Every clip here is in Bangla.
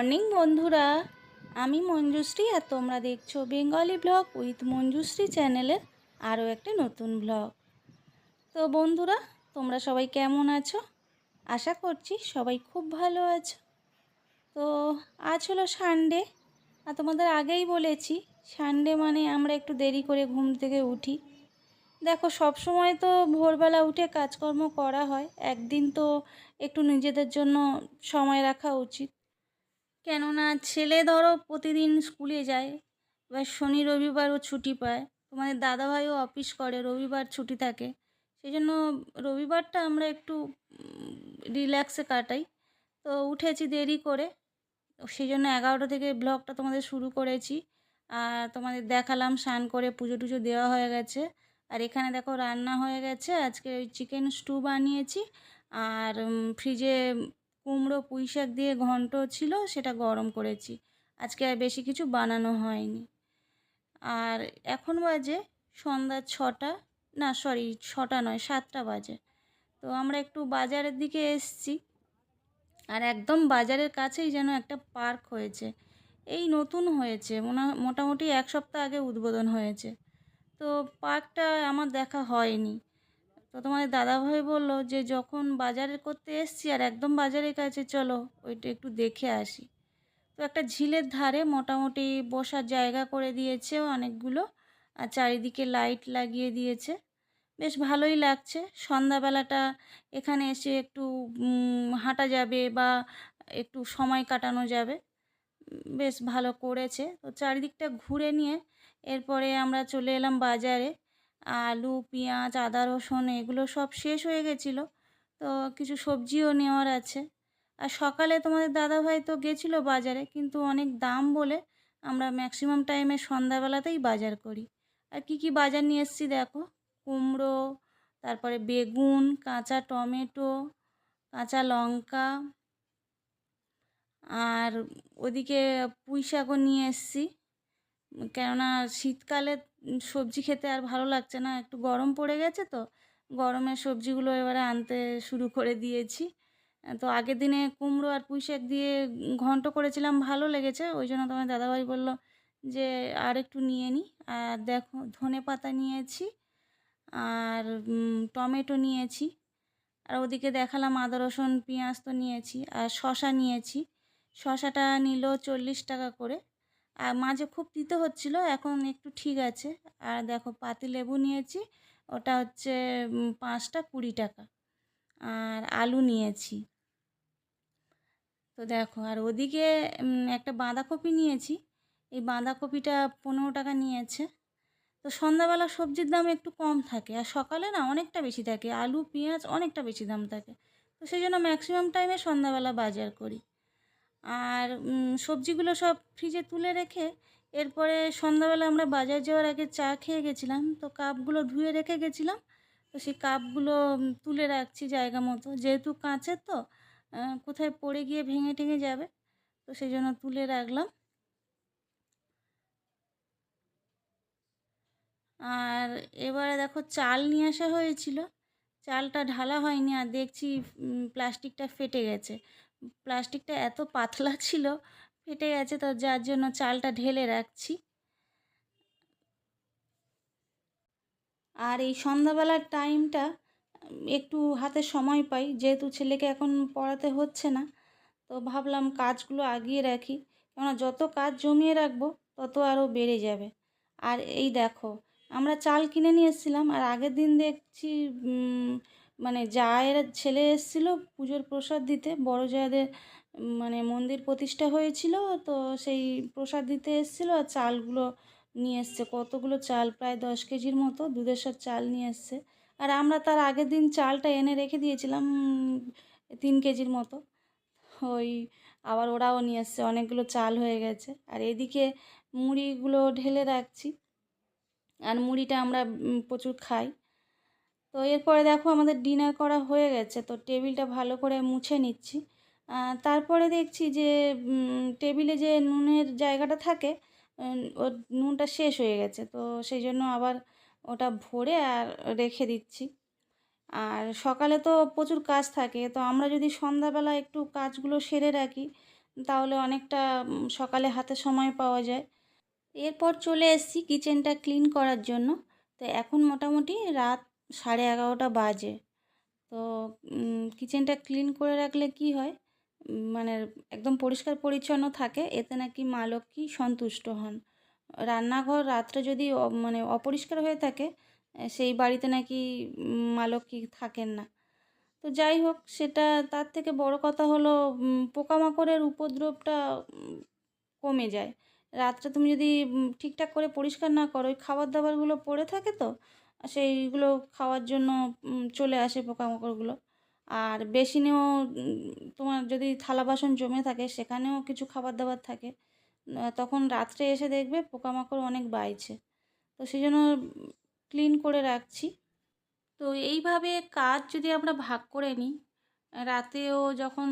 মর্নিং বন্ধুরা, আমি মঞ্জুশ্রী আর তোমরা দেখছো বেঙ্গলি ব্লগ উইথ মঞ্জুশ্রী চ্যানেলের আরও একটা নতুন ব্লগ। তো বন্ধুরা, তোমরা সবাই কেমন আছো? আশা করছি সবাই খুব ভালো আছো। তো আজ হলো সানডে, আর তোমাদের আগেই বলেছি সানডে মানে আমরা একটু দেরি করে ঘুম থেকে উঠি। দেখো, সব সময় তো ভোরবেলা উঠে কাজকর্ম করা হয়, একদিন তো একটু নিজেদের জন্য সময় রাখা উচিত। কেননা ছেলে ধরো প্রতিদিন স্কুলে যায়, এবার শনি রবিবারও ছুটি পায়। তোমাদের দাদাভাইও অফিস করে, রবিবার ছুটি থাকে। সেই জন্য রবিবারটা আমরা একটু রিল্যাক্সে কাটাই। তো উঠেছি দেরি করে, সেই জন্য 11টা থেকে ব্লগটা তোমাদের শুরু করেছি। আর তোমাদের দেখালাম স্নান করে পুজো টুজো দেওয়া হয়ে গেছে। আর এখানে দেখো রান্না হয়ে গেছে, আজকে ওই চিকেন স্টু বানিয়েছি। আর ফ্রিজে কুমড়ো পুঁই শাক দিয়ে ঘন্ট ছিল, সেটা গরম করেছি। আজকে আর বেশি কিছু বানানো হয়নি। আর এখন বাজে সন্ধ্যা 6টা, না সরি 6টা নয়, 7টা বাজে। তো আমরা একটু বাজারের দিকে এসছি। আর একদম বাজারের কাছেই যেন একটা পার্ক হয়েছে, এই নতুন হয়েছে, মোটামুটি 1 সপ্তাহ আগে উদ্বোধন হয়েছে। তো পার্কটা আমার দেখা হয়নি। তো তোমাদের দাদাভাই বললো যে যখন বাজারে করতে এসছি আর একদম বাজারের কাছে, চলো ওইটা একটু দেখে আসি। তো একটা ঝিলের ধারে মোটামুটি বসার জায়গা করে দিয়েছে অনেকগুলো, আর চারিদিকে লাইট লাগিয়ে দিয়েছে। বেশ ভালোই লাগছে। সন্ধ্যাবেলাটা এখানে এসে একটু হাঁটা যাবে বা একটু সময় কাটানো যাবে। বেশ ভালো করেছে। তো চারিদিকটা ঘুরে নিয়ে এরপরে আমরা চলে এলাম বাজারে। আলু, পেঁয়াজ, আদা, রসুন এগুলো সব শেষ হয়ে গেছিলো। তো কিছু সবজিও নেওয়ার আছে। আর সকালে তোমাদের দাদাভাই তো গেছিলো বাজারে, কিন্তু অনেক দাম বলে আমরা ম্যাক্সিমাম টাইমে সন্ধ্যাবেলাতেই বাজার করি। আর কি কি বাজার নিয়ে এসেছি দেখো। কুমড়ো, তারপরে বেগুন, কাঁচা টমেটো, কাঁচা লঙ্কা, আর ওদিকে পুঁই শাকও নিয়ে এসেছি। কেননা শীতকালে সবজি খেতে আর ভালো লাগছে না, একটু গরম পড়ে গেছে, তো গরমের সবজিগুলো এবারে আনতে শুরু করে দিয়েছি। তো আগের দিনে কুমড়ো আর পুঁই শাক দিয়ে ঘন্ট করেছিলাম, ভালো লেগেছে, ওই জন্য তোমার দাদাভাই বলল যে আর একটু নিয়ে নিই। আর দেখো, ধনে পাতা নিয়েছি, আর টমেটো নিয়েছি। আর ওদিকে দেখালাম আদা রসুন পেঁয়াজ তো নিয়েছি, আর শশা নিয়েছি। শশাটা নিল 40 টাকা করে। আর মাঝে খুব তিতে হচ্ছিল, এখন একটু ঠিক আছে। আর দেখো পাতিলেবু নিয়েছি, ওটা হচ্ছে 5টা 20 টাকা। আর আলু নিয়েছি। তো দেখো, আর ওদিকে একটা বাঁধাকপি নিয়েছি, এই বাঁধাকপিটা 15 টাকা নিয়েছে। তো সন্ধ্যাবেলা সবজির দাম একটু কম থাকে, আর সকালে না অনেকটা বেশি থাকে, আলু পেঁয়াজ অনেকটা বেশি দাম থাকে। তো সেই জন্য ম্যাক্সিমাম টাইমে সন্ধ্যাবেলা বাজার করি। আর সবজিগুলো সব ফ্রিজে তুলে রেখে এরপরে সন্ধ্যাবেলা আমরা বাজার যাওয়ার আগে চা খেয়ে গেছিলাম, তো কাপগুলো ধুয়ে রেখে গেছিলাম। তো সেই কাপগুলো তুলে রাখছি জায়গা মতো, যেহেতু কাঁচের তো কোথায় পড়ে গিয়ে ভেঙে টেঙে যাবে, তো সেই জন্য তুলে রাখলাম। আর এবারে দেখো চাল নিয়ে আসা হয়েছিল, চালটা ঢালা হয়নি, আর দেখছি প্লাস্টিকটা ফেটে গেছে। প্লাস্টিকটা এত পাতলা ছিল, ফেটে গেছে, তো যার জন্য চালটা ঢেলে রাখছি। আর এই সন্ধ্যাবেলার টাইমটা একটু হাতে সময় পাই, যেহেতু ছেলেকে এখন পড়াতে হচ্ছে না, তো ভাবলাম কাজগুলো আগিয়ে রাখি। কেননা যত কাজ জমিয়ে রাখবো তত আরও বেড়ে যাবে। আর এই দেখো, আমরা চাল কিনে নিয়ে এসেছিলাম, আর আগের দিন দেখছি মানে জায়ের ছেলে এসেছিলো পুজোর প্রসাদ দিতে, বড় জায়েদের মানে মন্দির প্রতিষ্ঠা হয়েছিল, তো সেই প্রসাদ দিতে এসেছিলো, আর চালগুলো নিয়ে এসছে কতগুলো চাল, প্রায় 10 কেজির মতো দুধেশ্বর চাল নিয়ে এসছে। আর আমরা তার আগের দিন চালটা এনে রেখে দিয়েছিলাম 3 কেজির মতো। ওই আবার ওরাও নিয়ে এসছে, অনেকগুলো চাল হয়ে গেছে। আর এদিকে মুড়িগুলো ঢেলে রাখছি, আর মুড়িটা আমরা প্রচুর খাই। তো এরপরে দেখো আমাদের ডিনার করা হয়ে গেছে, তো টেবিলটা ভালো করে মুছে নিচ্ছি। তারপরে দেখছি যে টেবিলে যে নুনের জায়গাটা থাকে, ওর নুনটা শেষ হয়ে গেছে, তো সেই জন্য আবার ওটা ভরে আর রেখে দিচ্ছি। আর সকালে তো প্রচুর কাজ থাকে, তো আমরা যদি সন্ধ্যাবেলা একটু কাজগুলো সেরে রাখি, তাহলে অনেকটা সকালে হাতে সময় পাওয়া যায়। এরপর চলে এসেছি কিচেনটা ক্লিন করার জন্য। তো এখন মোটামুটি রাত 11:30 বাজে। তো কিচেনটা ক্লিন করে রাখলে কি হয়, মানে একদম পরিষ্কার পরিচ্ছন্ন থাকে, এতে নাকি মা লক্ষ্মী সন্তুষ্ট হন। রান্নাঘর রাত্রে যদি মানে অপরিষ্কার হয়ে থাকে, সেই বাড়িতে নাকি মা লক্ষ্মী থাকেন না। তো যাই হোক, সেটা তার থেকে বড় কথা হলো পোকামাকড়ের উপদ্রবটা কমে যায়। রাত্রে তুমি যদি ঠিকঠাক করে পরিষ্কার না করো, ওই খাবার দাবারগুলো পড়ে থাকে তো, সেইগুলো খাওয়ার জন্য চলে আসে পোকামাকড়গুলো। আর বেসিনেও তোমার যদি থালা বাসন জমে থাকে, সেখানেও কিছু খাবার দাবার থাকে। তখন রাত্রে এসে দেখবে পোকামাকড় অনেক বাড়ছে। তো সেই জন্য ক্লিন করে রাখছি। তো এইভাবে কাজ যদি আমরা ভাগ করে নিই, রাতেও যখন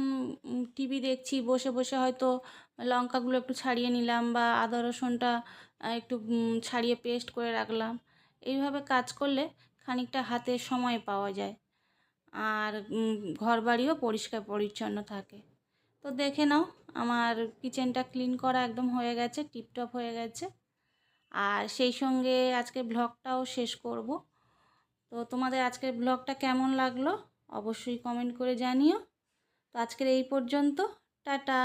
টিভি দেখছি বসে বসে হয়তো লঙ্কাগুলো একটু ছাড়িয়ে নিলাম, বা আদা রসুনটা একটু ছাড়িয়ে পেস্ট করে রাখলাম। এইভাবে কাজ করলে খানিকটা হাতে সময় পাওয়া যায়, আর ঘরবাড়িও পরিষ্কার পরিচ্ছন্ন থাকে। তো দেখে নাও, আমার কিচেনটা ক্লিন করা একদম হয়ে গেছে, টিপটপ হয়ে গেছে। আর সেই সঙ্গে আজকের ব্লগটাও শেষ করব। তো তোমাদের আজকের ব্লগটা কেমন লাগলো অবশ্যই কমেন্ট করে জানিও। তো আজকের এই পর্যন্ত, টাটা।